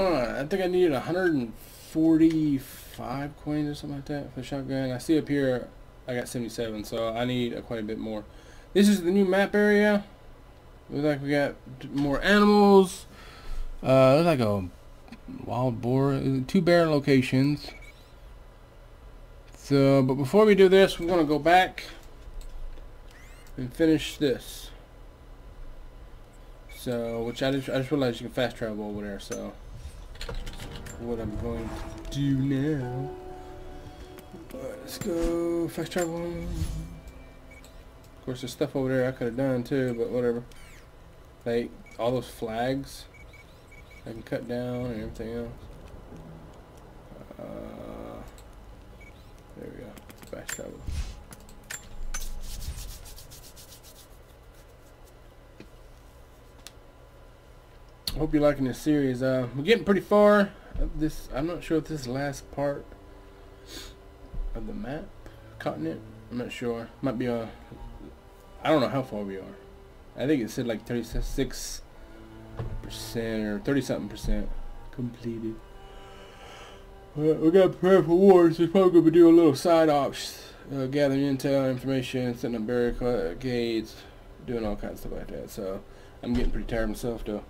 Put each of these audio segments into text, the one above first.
Alright, I think I needed 145 coins or something like that for the shotgun. I see up here I got 77, so I need quite a bit more. This is the new map area. Looks like we got more animals. Looks like a wild boar. 2 bear locations. So, but before we do this, we're gonna go back and finish this. So, which I just realized you can fast travel over there. So, what I'm going to do now. Let's go fast travel. Of course, there's stuff over there I could have done too, but whatever. Like all those flags, I can cut down and everything else. There we go. Fast travel. I hope you're liking this series. We're getting pretty far. I'm not sure if this is the last part of the map, continent. I'm not sure. Might be I don't know how far we are. I think it said like 36% or 30-something% completed. We got to prepare for war, so we're probably going to be doing a little side ops, gathering intel, information, setting up barricades, doing all kinds of stuff like that. So I'm getting pretty tired myself though.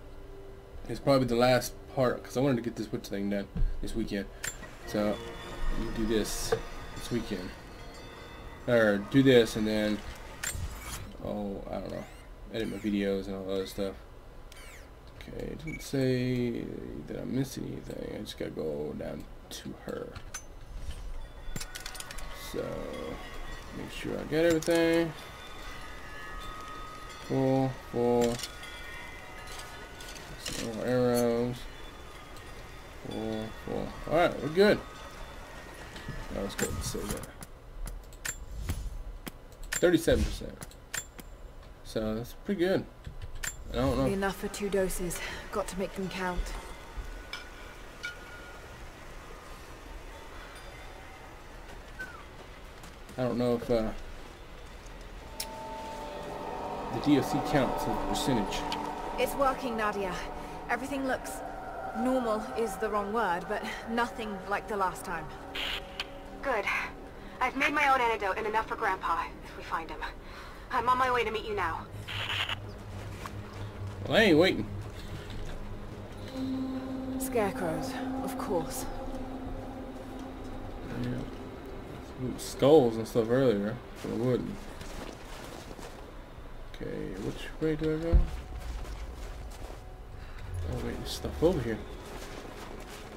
It's probably the last part because I wanted to get this witch thing done this weekend. So I'm gonna do this weekend, or do this and then I don't know, edit my videos and all that other stuff. Okay, it didn't say that I missed anything. I just gotta go down to her. So make sure I got everything. Full. Some more arrows. Full. Alright, we're good. Now let's go ahead and say that. 37%. So that's pretty good. I don't know. Enough for 2 doses. Got to make them count. I don't know if the DOC counts as a percentage. It's working, Nadia. Everything looks... normal is the wrong word, but nothing like the last time. Good. I've made my own antidote and enough for Grandpa, if we find him. I'm on my way to meet you now. Well, I ain't waiting. Scarecrows, of course. Yeah. Skulls and stuff earlier, but I wouldn't. Okay, which way do I go? Oh wait, there's stuff over here.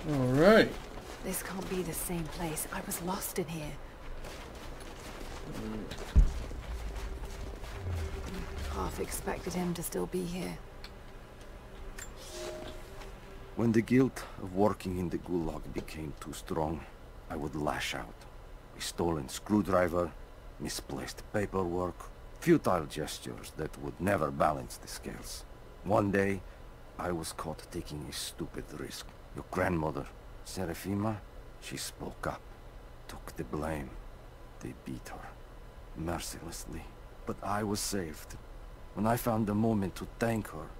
Alright. This can't be the same place. I was lost in here. Half expected him to still be here. When the guilt of working in the Gulag became too strong, I would lash out. A stolen screwdriver, misplaced paperwork, futile gestures that would never balance the scales. One day, I was caught taking a stupid risk. Your grandmother, Serafima, she spoke up, took the blame. They beat her, mercilessly. But I was saved. When I found the moment to thank her,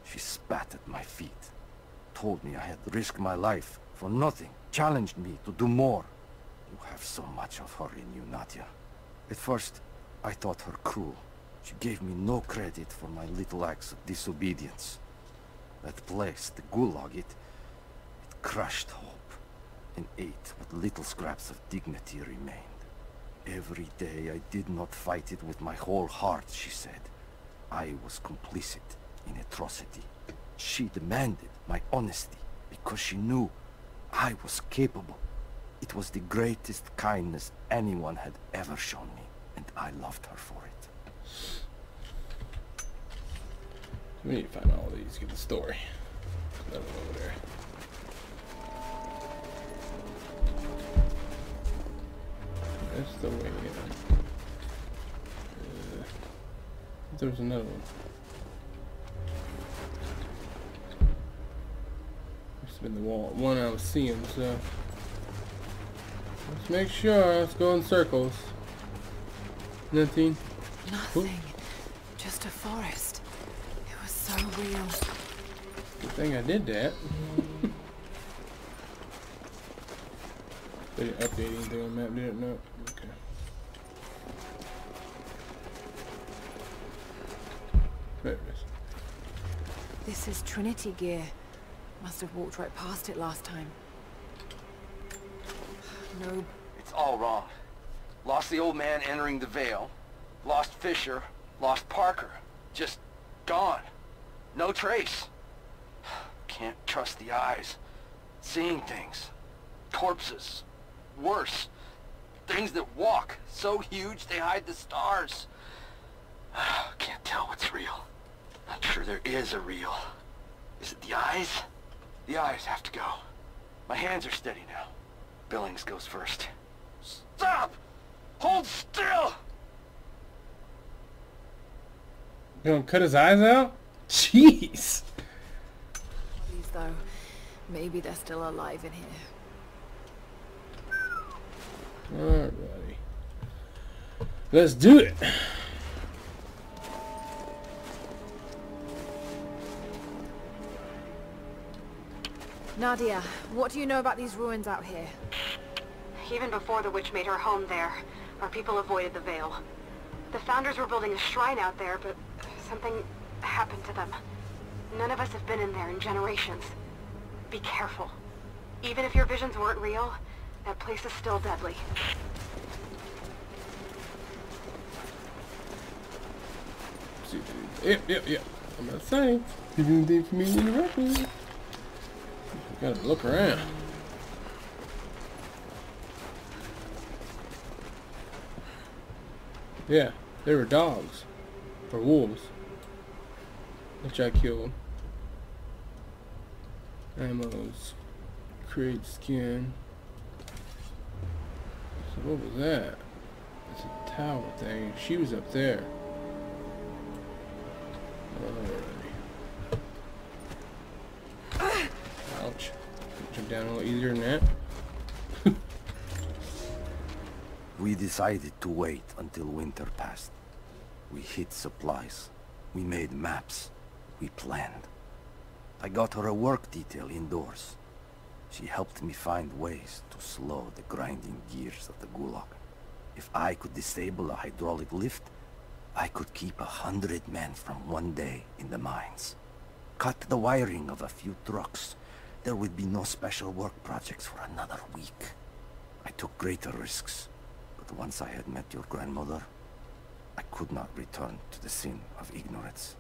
she spat at my feet, told me I had risked my life for nothing, challenged me to do more. You have so much of her in you, Nadia. At first, I thought her cruel. She gave me no credit for my little acts of disobedience. That place, the Gulag, it crushed hope and ate what little scraps of dignity remained. Every day I did not fight it with my whole heart, she said. I was complicit in atrocity. She demanded my honesty because she knew I was capable. It was the greatest kindness anyone had ever shown me, and I loved her for it. We need to find all these, get the story. That one over there. That's the way. There's another one. Must have been the one I was seeing, so let's make sure. Let's go in circles. Nothing. Nothing. Just a forest. It was so real. Good thing I did that. They didn't update anything on the map, did it? No. Okay. There it is. This is Trinity gear. Must have walked right past it last time. No. It's all wrong. Lost the old man entering the Vale. Lost Fisher. Lost Parker. Just gone. No trace. Can't trust the eyes. Seeing things. Corpses. Worse. Things that walk. So huge they hide the stars. Can't tell what's real. Not sure there is a real. Is it the eyes? The eyes have to go. My hands are steady now. Billings goes first. Stop! Hold still! You gonna cut his eyes out? Jeez! Please, though. Maybe they're still alive in here. Alrighty. Let's do it! Nadia, what do you know about these ruins out here? Even before the witch made her home there, our people avoided the Vale. The Founders were building a shrine out there, but something happened to them. None of us have been in there in generations. Be careful. Even if your visions weren't real, that place is still deadly. Yep. I'm not saying. Didn't think for me to interrupt me. Gotta look around. Yeah, they were dogs. Or wolves. Which I killed. Ammos. Create skin. So what was that? It's a tower thing. She was up there. Alrighty. Ouch. Jump down a little easier than that. We decided to wait until winter passed. We hid supplies. We made maps. We planned. I got her a work detail indoors. She helped me find ways to slow the grinding gears of the Gulag. If I could disable a hydraulic lift, I could keep 100 men from one day in the mines. Cut the wiring of a few trucks. There would be no special work projects for another week. I took greater risks, but once I had met your grandmother, I could not return to the sin of ignorance.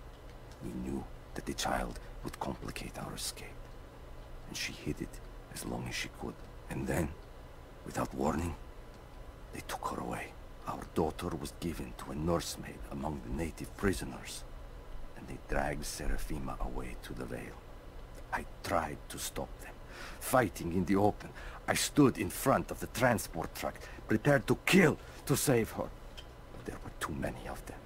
We knew that the child would complicate our escape, and she hid it as long as she could. And then, without warning, they took her away. Our daughter was given to a nursemaid among the native prisoners, and they dragged Seraphima away to the Vale. I tried to stop them, fighting in the open. I stood in front of the transport truck, prepared to kill to save her. But there were too many of them.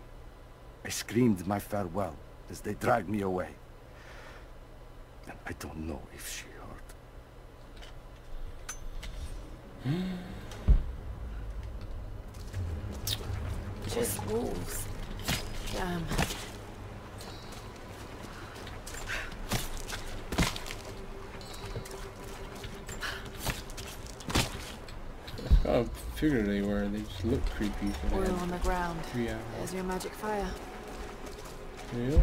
I screamed my farewell as they dragged me away. And I don't know if she heard. Just wolves. Damn. I figured they were. They just look creepy. Oil on the ground. 3 hours. There's your magic fire. Yeah.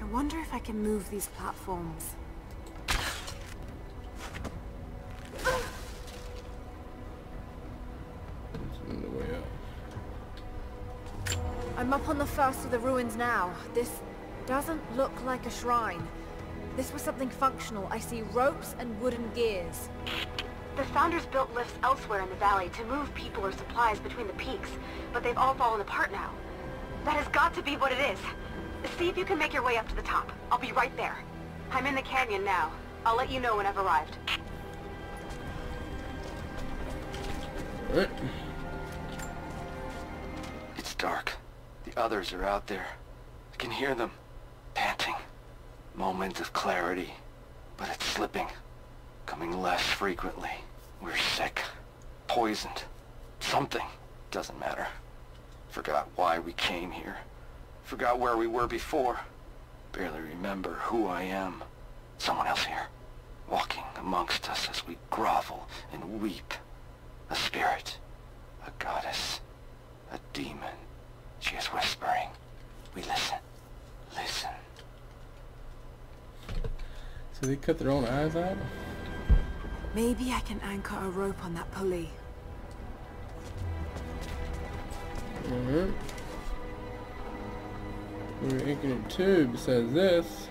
I wonder if I can move these platforms. On the way up. I'm up on the first of the ruins now. This doesn't look like a shrine. This was something functional. I see ropes and wooden gears. The Founders built lifts elsewhere in the valley to move people or supplies between the peaks, but they've all fallen apart now. That has got to be what it is. See if you can make your way up to the top. I'll be right there. I'm in the canyon now. I'll let you know when I've arrived. Alright. It's dark. The Others are out there. I can hear them, panting. Moment of clarity, but it's slipping, coming less frequently. We're sick, poisoned, something. Doesn't matter. Forgot why we came here. Forgot where we were before. Barely remember who I am. Someone else here, walking amongst us as we grovel and weep. A spirit, a goddess, a demon. She is whispering. We listen. Listen. So they cut their own eyes out? Maybe I can anchor a rope on that pulley. Alright. We're anchoring a tube besides this.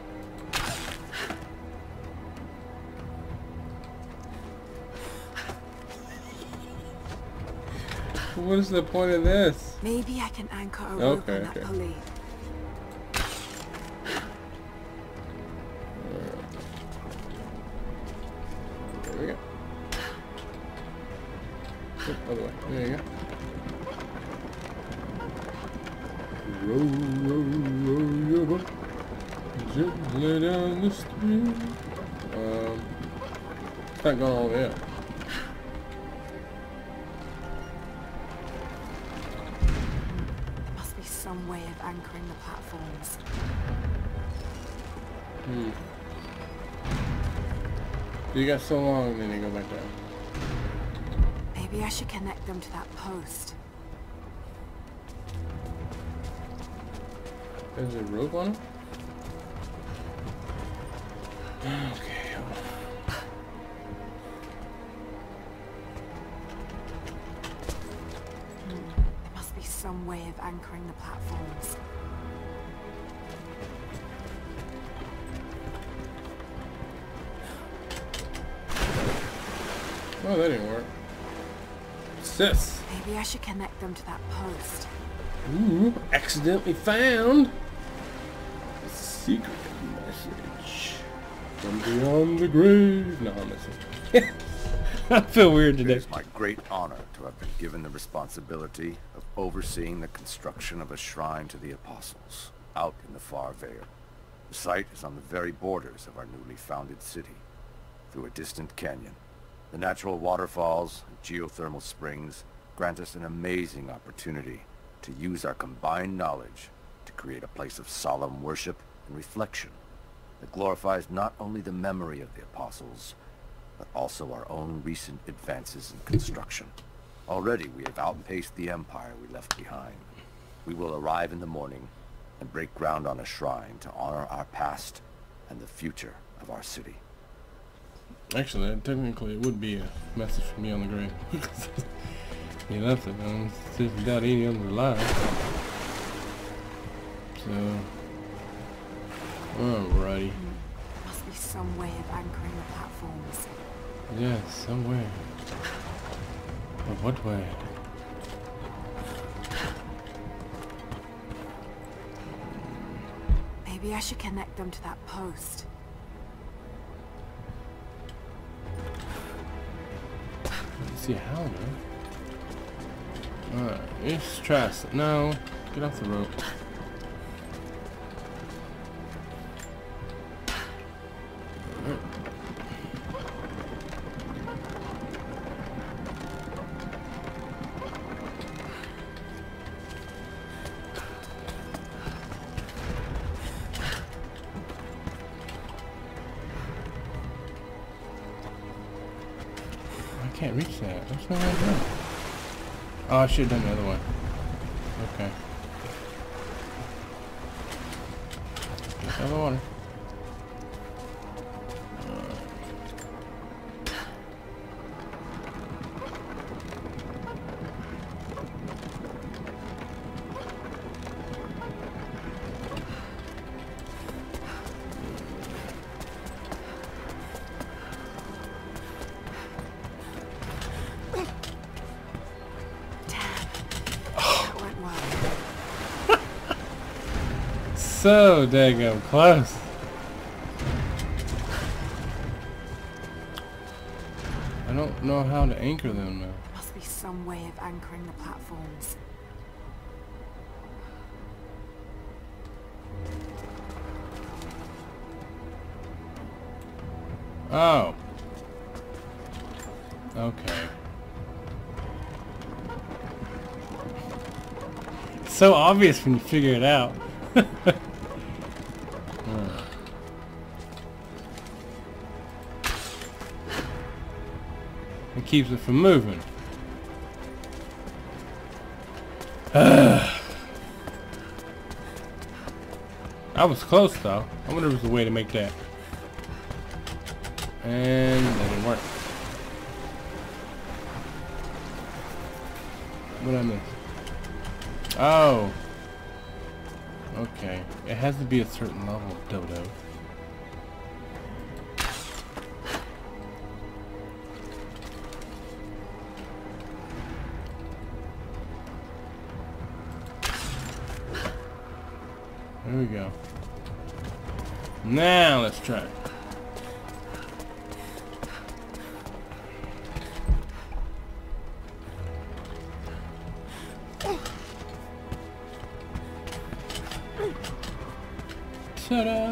What is the point of this? Maybe I can anchor a rope on that Okay. pulley. There we go. Oh, other way. There you go. Row, row, row your boat gently down the stream. It's not going all the way up. Must be some way of anchoring the platforms. You got so long, and then you go back down. Maybe I should connect them to that post. There's a rope on it? Okay. There must be some way of anchoring the platforms. Oh, that didn't work. What's this? Maybe I should connect them to that post. Ooh, accidentally found a secret message from beyond the grave. No, I'm missing. I feel weird It today. is my great honor to have been given the responsibility of overseeing the construction of a shrine to the Apostles out in the far Vale. The site is on the very borders of our newly founded city, through a distant canyon. The natural waterfalls and geothermal springs grant us an amazing opportunity to use our combined knowledge to create a place of solemn worship and reflection that glorifies not only the memory of the Apostles, but also our own recent advances in construction. Already we have outpaced the empire we left behind. We will arrive in the morning and break ground on a shrine to honor our past and the future of our city. Actually, technically, it would be a message from beyond the grave. He left it just without any other lie. So, alrighty. Must be some way of anchoring the platforms. Yeah, somewhere. But what way? Maybe I should connect them to that post. Let's see how, man. Alright, let's try it. No, get off the rope. Alright. I can't reach that. What's my way down? Oh, I should have done the other one. Okay. Get out of the water. So daggum close. I don't know how to anchor them now. Must be some way of anchoring the platforms. Oh. Okay. It's so obvious when you figure it out. It keeps it from moving. I was close though. I wonder if there's a way to make that. And that didn't work. What did I miss? Oh. Okay. It has to be a certain level of dodo. There we go. Now let's try it. Ta-da!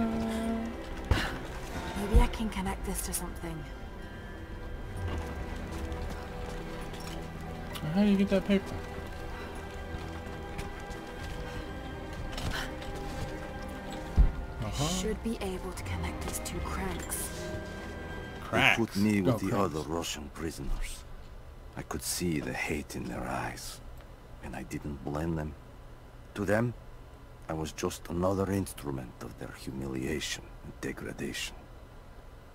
Maybe I can connect this to something. How do you get that paper? Should be able to connect these two cranks. Cracks. They put me with the cranks. other Russian prisoners. I could see the hate in their eyes, and I didn't blame them. To them, I was just another instrument of their humiliation and degradation.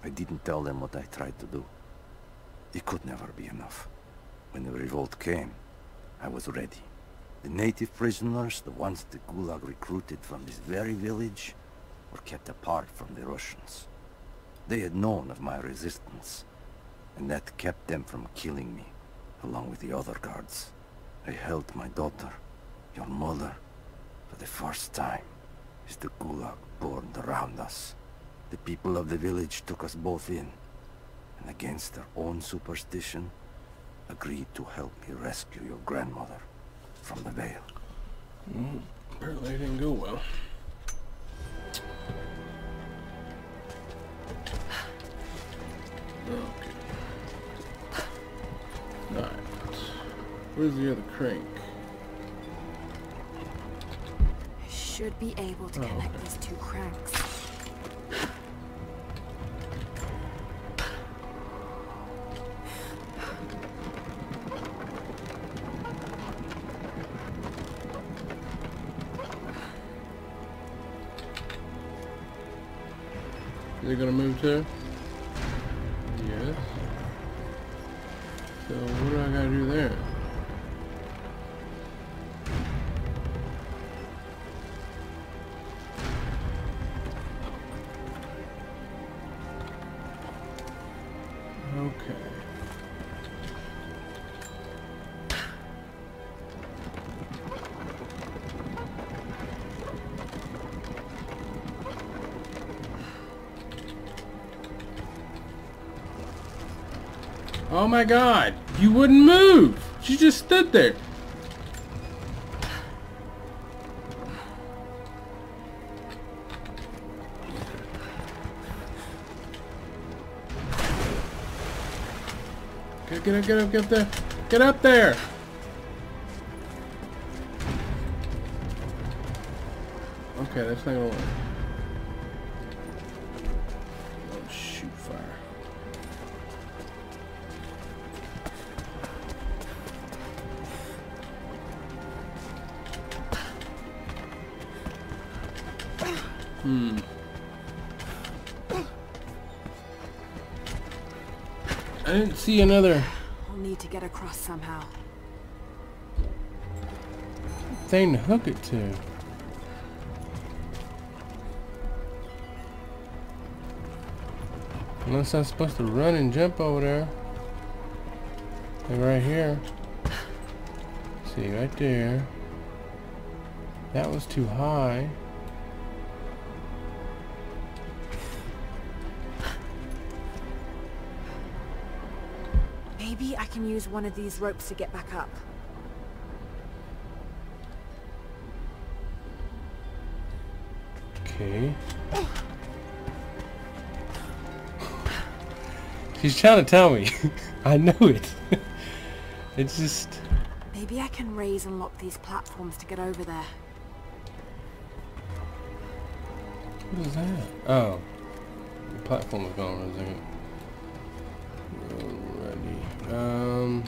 I didn't tell them what I tried to do. It could never be enough. When the revolt came, I was ready. The native prisoners, the ones the Gulag recruited from this very village, were kept apart from the Russians. They had known of my resistance, and that kept them from killing me, along with the other guards. I held my daughter, your mother, for the first time, as the Gulag burned around us. The people of the village took us both in, and against their own superstition, agreed to help me rescue your grandmother from the Veil. Apparently it didn't go well. Okay. Alright. Where's the other crank? Should be able to connect these two cranks. Is it gonna move too? Yes. So what do I gotta do there? Okay. Oh my god! You wouldn't move! She just stood there! Get up, get up, get up there! Get up there! Okay, that's not gonna work. Oh, shoot fire. I didn't see another I'll need to get across somehow. thing to hook it to. Unless I'm supposed to run and jump over there. Like right here. See, right there. That was too high. Maybe I can use one of these ropes to get back up. Okay. She's trying to tell me. I know it. It's just... Maybe I can raise and lock these platforms to get over there. What is that? Oh. The platform is gone for a second. Alrighty.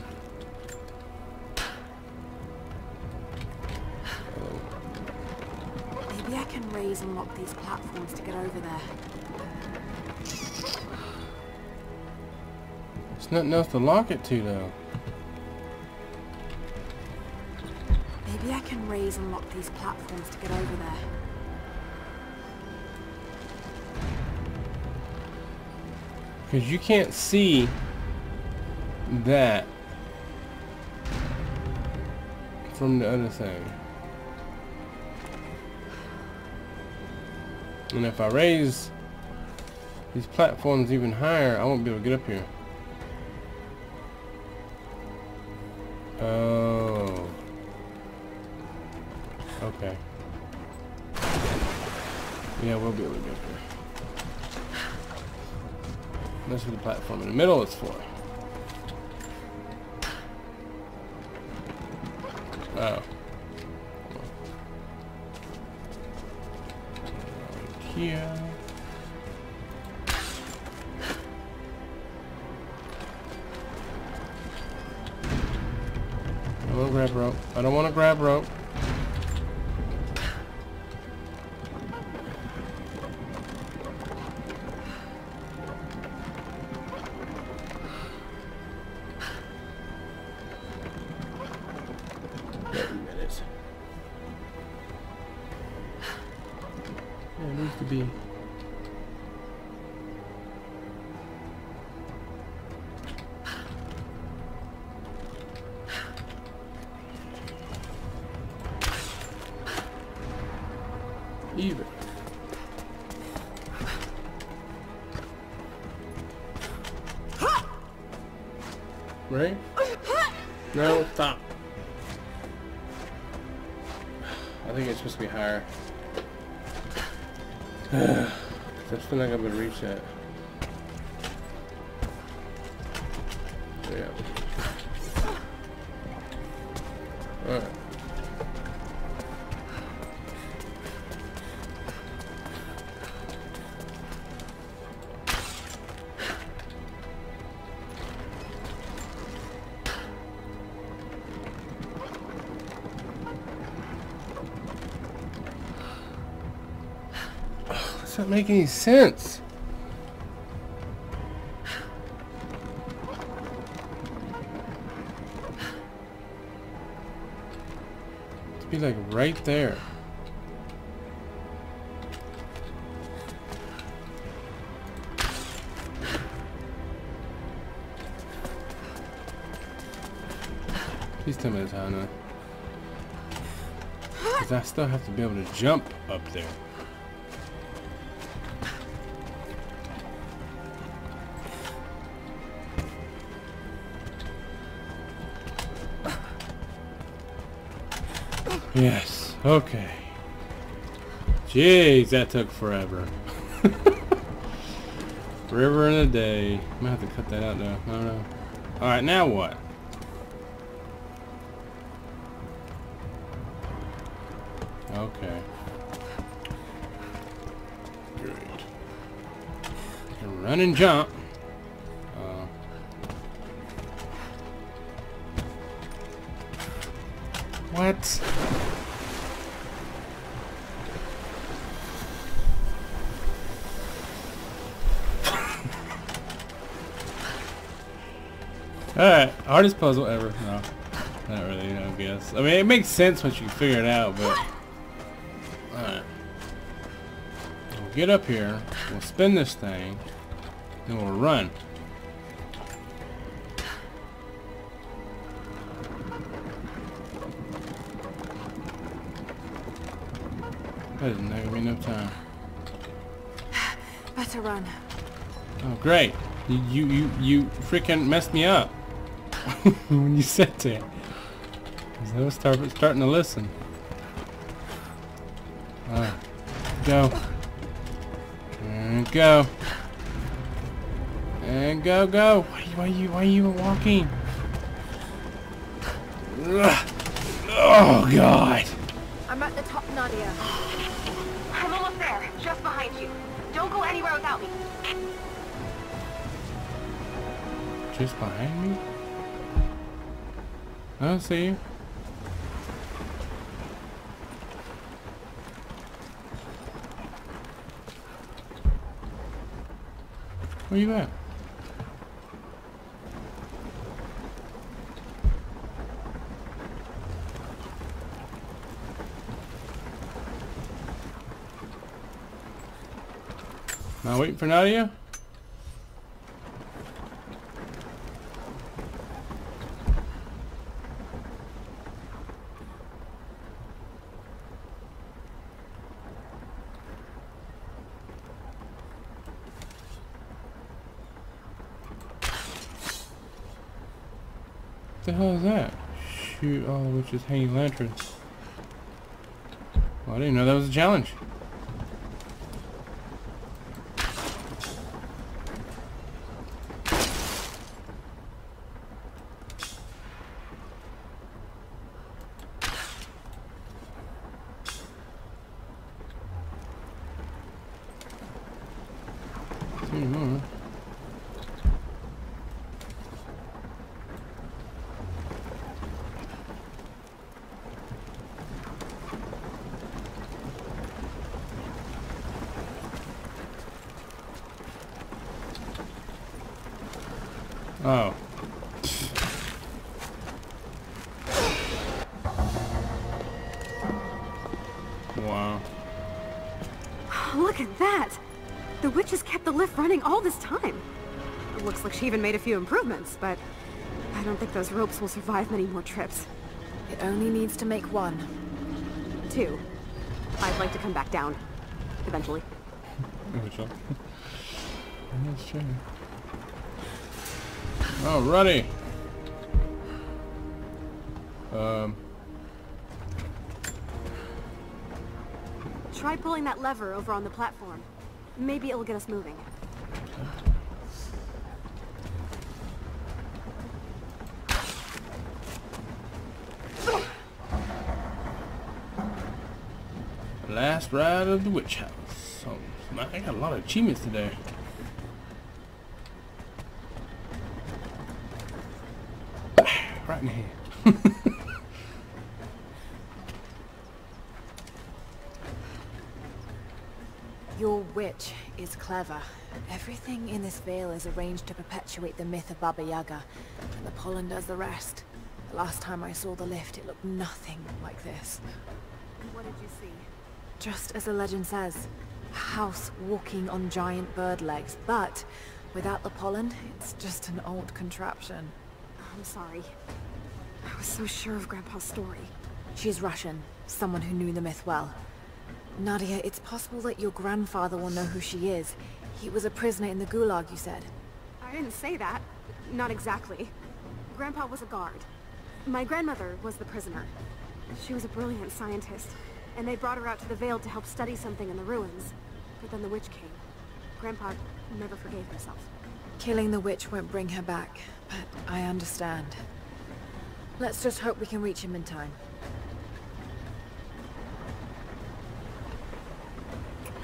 Maybe I can raise and lock these platforms to get over there. There's nothing else to lock it to, though. Maybe I can raise and lock these platforms to get over there. Because you can't see that from the other thing. And if I raise these platforms even higher, I won't be able to get up here. Oh. Okay. Yeah, we'll be able to get up here. That's what the platform in the middle is for. Oh. Here. I don't want to grab rope. I don't want to grab rope. It needs to be. Even. Right? No, stop. I think it's supposed to be higher. That's still not gonna be able to reach that. So, yeah. Alright. Does not make any sense. It'd be like right there. Please tell me that's how enough. Because I still have to be able to jump up there. Yes, okay. Jeez, that took forever. Forever and a day. I'm gonna have to cut that out though. I don't know. Alright, now what? Okay. Great. Run and jump. What? Alright, hardest puzzle ever. No, not really, I guess. I mean, it makes sense once you figure it out, but... Alright. We'll get up here, we'll spin this thing, then we'll run. That is not gonna be enough time. Better run. Oh great! You freaking messed me up when you said that. I was starting to listen. Alright, go. And go. And go, go. Why are you walking? Ugh. Oh, God. I'm at the top, Nadia. I'm almost there, just behind you. Don't go anywhere without me. Just behind me? I don't see you. Where you at? Am I waiting for Nadia? What the hell is that? Shoot all the witches hanging lanterns. Well, I didn't know that was a challenge. Anymore. Oh. Wow. Look at that! The witches kept the lift running all this time. It looks like she even made a few improvements, but I don't think those ropes will survive many more trips. It only needs to make one. 2. I'd like to come back down. Eventually. That's true. Alrighty. Try pulling that lever over on the platform. Maybe it'll get us moving. Last ride of the witch house. Oh, I got a lot of achievements today. Right in the head. Your witch is clever. Everything in this veil is arranged to perpetuate the myth of Baba Yaga, and the pollen does the rest. The last time I saw the lift, it looked nothing like this. What did you see? Just as the legend says, a house walking on giant bird legs, but without the pollen, it's just an old contraption. I'm sorry. I was so sure of Grandpa's story. She's Russian, someone who knew the myth well. Nadia, it's possible that your grandfather will know who she is. He was a prisoner in the Gulag, you said. I didn't say that. Not exactly. Grandpa was a guard. My grandmother was the prisoner. She was a brilliant scientist, and they brought her out to the Vale to help study something in the ruins. But then the witch came. Grandpa never forgave himself. Killing the witch won't bring her back, but I understand. Let's just hope we can reach him in time.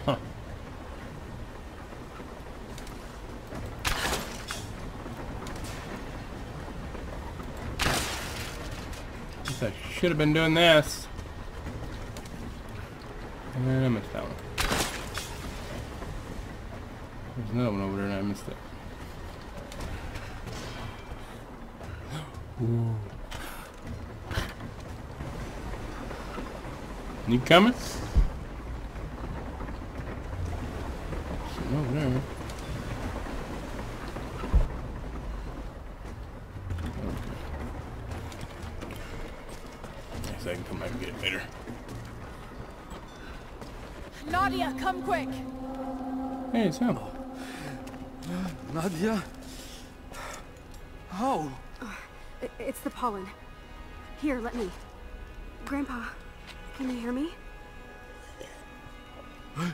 Huh. Guess I should have been doing this. And I missed that one. There's another one over there and I missed it. Ooh. You coming? Sitting over there. Okay. Guess I can come back and get it later. Nadia, come quick! Hey, it's him. Nadia? How? It's the pollen. Here, let me. Grandpa, can you hear me? I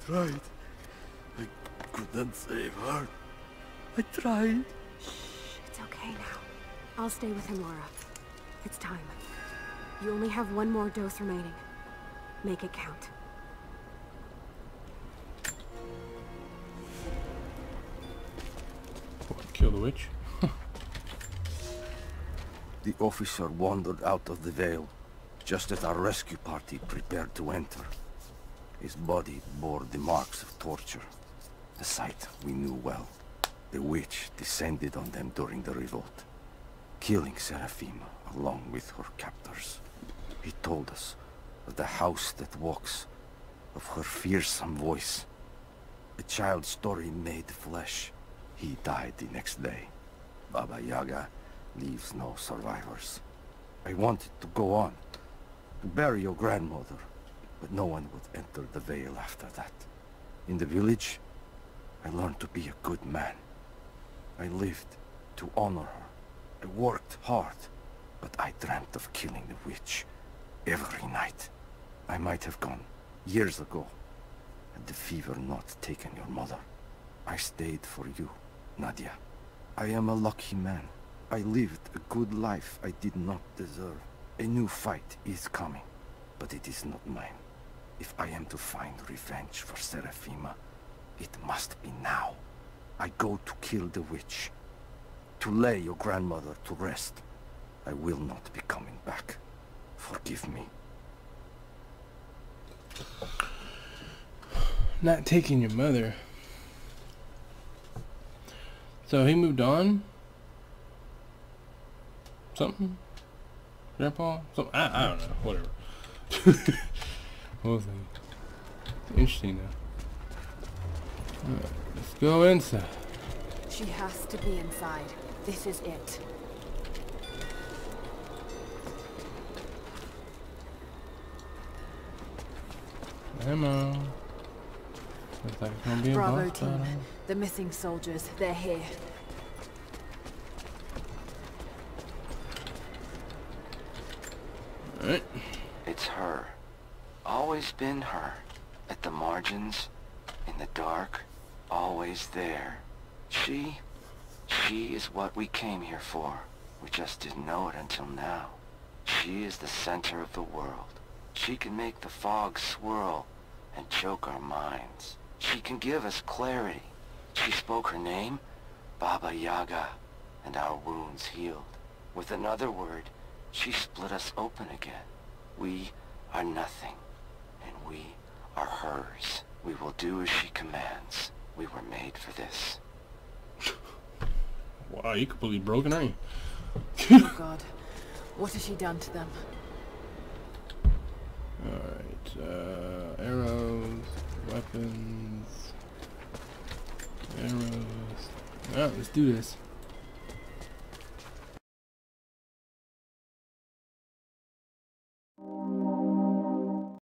tried. I couldn't save her. I tried. It's okay now. I'll stay with him, Laura. It's time. You only have one more dose remaining. Make it count. What, kill the witch? The officer wandered out of the Vale, just as our rescue party prepared to enter. His body bore the marks of torture, the site we knew well. The witch descended on them during the revolt, killing Seraphima along with her captors. He told us of the house that walks, of her fearsome voice. A child's story made flesh. He died the next day. Baba Yaga leaves no survivors. I wanted to go on, to bury your grandmother, but no one would enter the Vale after that. In the village, I learned to be a good man. I lived to honor her. I worked hard, but I dreamt of killing the witch every night. I might have gone years ago, had the fever not taken your mother. I stayed for you, Nadia. I am a lucky man. I lived a good life I did not deserve. A new fight is coming, but it is not mine. If I am to find revenge for Seraphima, it must be now. I go to kill the witch, to lay your grandmother to rest. I will not be coming back. Forgive me. Not taking your mother. So he moved on? Something? Grandpa? Something? I don't know. Whatever. What was it? Interesting though. Alright, let's go inside. She has to be inside. This is it. Ammo. Looks like it's gonna be a Bravo boss team. battle. The missing soldiers. They're here. Alright. It's her. Always been her. At the margins, in the dark, always there. She is what we came here for. We just didn't know it until now. She is the center of the world. She can make the fog swirl and choke our minds. She can give us clarity. She spoke her name, Baba Yaga, and our wounds healed. With another word, she split us open again. We are nothing, and we are hers. We will do as she commands. We were made for this. Wow, you completely broken, aren't you? Oh God. What has she done to them? Alright, arrows, weapons, arrows. Alright, let's do this.